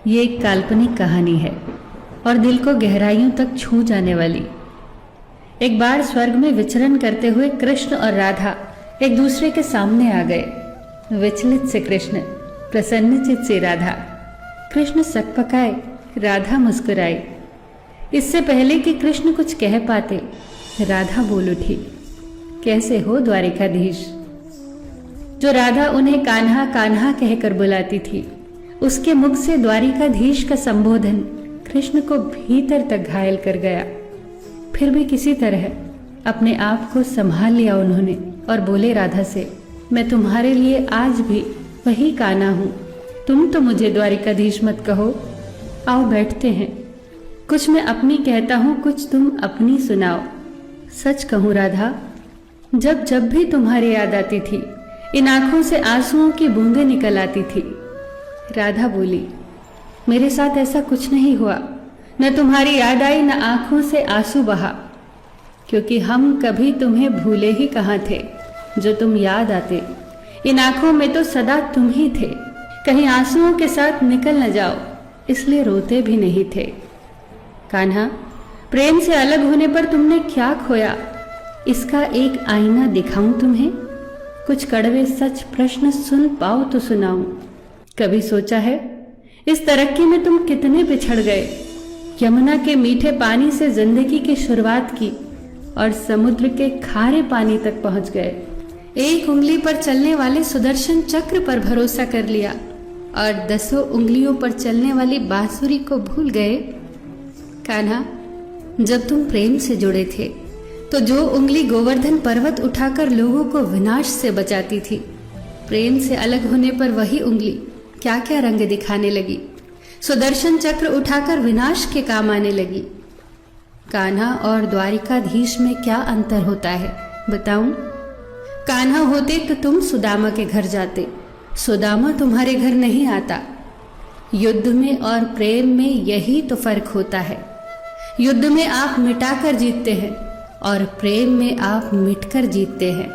ये एक काल्पनिक कहानी है और दिल को गहराइयों तक छू जाने वाली। एक बार स्वर्ग में विचरण करते हुए कृष्ण और राधा एक दूसरे के सामने आ गए। विचलित से कृष्ण, प्रसन्नचित से राधा। कृष्ण सकपकाए, राधा मुस्कुराई। इससे पहले कि कृष्ण कुछ कह पाते, राधा बोल उठी, कैसे हो द्वारिकाधीश। जो राधा उन्हें कान्हा कान्हा कहकर बुलाती थी, उसके मुख से द्वारिकाधीश का संबोधन कृष्ण को भीतर तक घायल कर गया। फिर भी किसी तरह अपने आप को संभाल लिया उन्होंने और बोले राधा से, मैं तुम्हारे लिए आज भी वही कान्हा हूं। तुम तो मुझे द्वारिकाधीश मत कहो। आओ बैठते हैं। कुछ मैं अपनी कहता हूं, कुछ तुम अपनी सुनाओ। सच कहूं राधा, जब जब भी तुम्हारी याद आती थी, इन आंखों से आंसुओं की बूंदें निकल आती थी। राधा बोली, मेरे साथ ऐसा कुछ नहीं हुआ। न तुम्हारी याद आई, न आंखों से आंसू बहा, क्योंकि हम कभी तुम्हें भूले ही कहाँ थे। जो तुम याद आते, इन आंखों में तो सदा तुम ही थे। कहीं आंसुओं के साथ निकल न जाओ, इसलिए रोते भी नहीं थे। कान्हा, प्रेम से अलग होने पर तुमने क्या खोया, इसका एक आईना दिखाऊं तुम्हें। कुछ कड़वे सच प्रश्न सुन पाओ तो सुनाऊं। कभी सोचा है इस तरक्की में तुम कितने बिछड़ गए। यमुना के मीठे पानी से जिंदगी की शुरुआत की और समुद्र के खारे पानी तक पहुंच गए। एक उंगली पर चलने वाले सुदर्शन चक्र पर भरोसा कर लिया और 10 उंगलियों पर चलने वाली बांसुरी को भूल गए। कान्हा, जब तुम प्रेम से जुड़े थे तो जो उंगली गोवर्धन पर्वत उठाकर लोगों को विनाश से बचाती थी, प्रेम से अलग होने पर वही उंगली क्या क्या रंग दिखाने लगी। सुदर्शन चक्र उठाकर विनाश के काम आने लगी। कान्हा और द्वारिकाधीश में क्या अंतर होता है बताऊं? कान्हा होते तो तुम सुदामा के घर जाते, सुदामा तुम्हारे घर नहीं आता। युद्ध में और प्रेम में यही तो फर्क होता है। युद्ध में आप मिटाकर जीतते हैं और प्रेम में आप मिटकर जीतते हैं।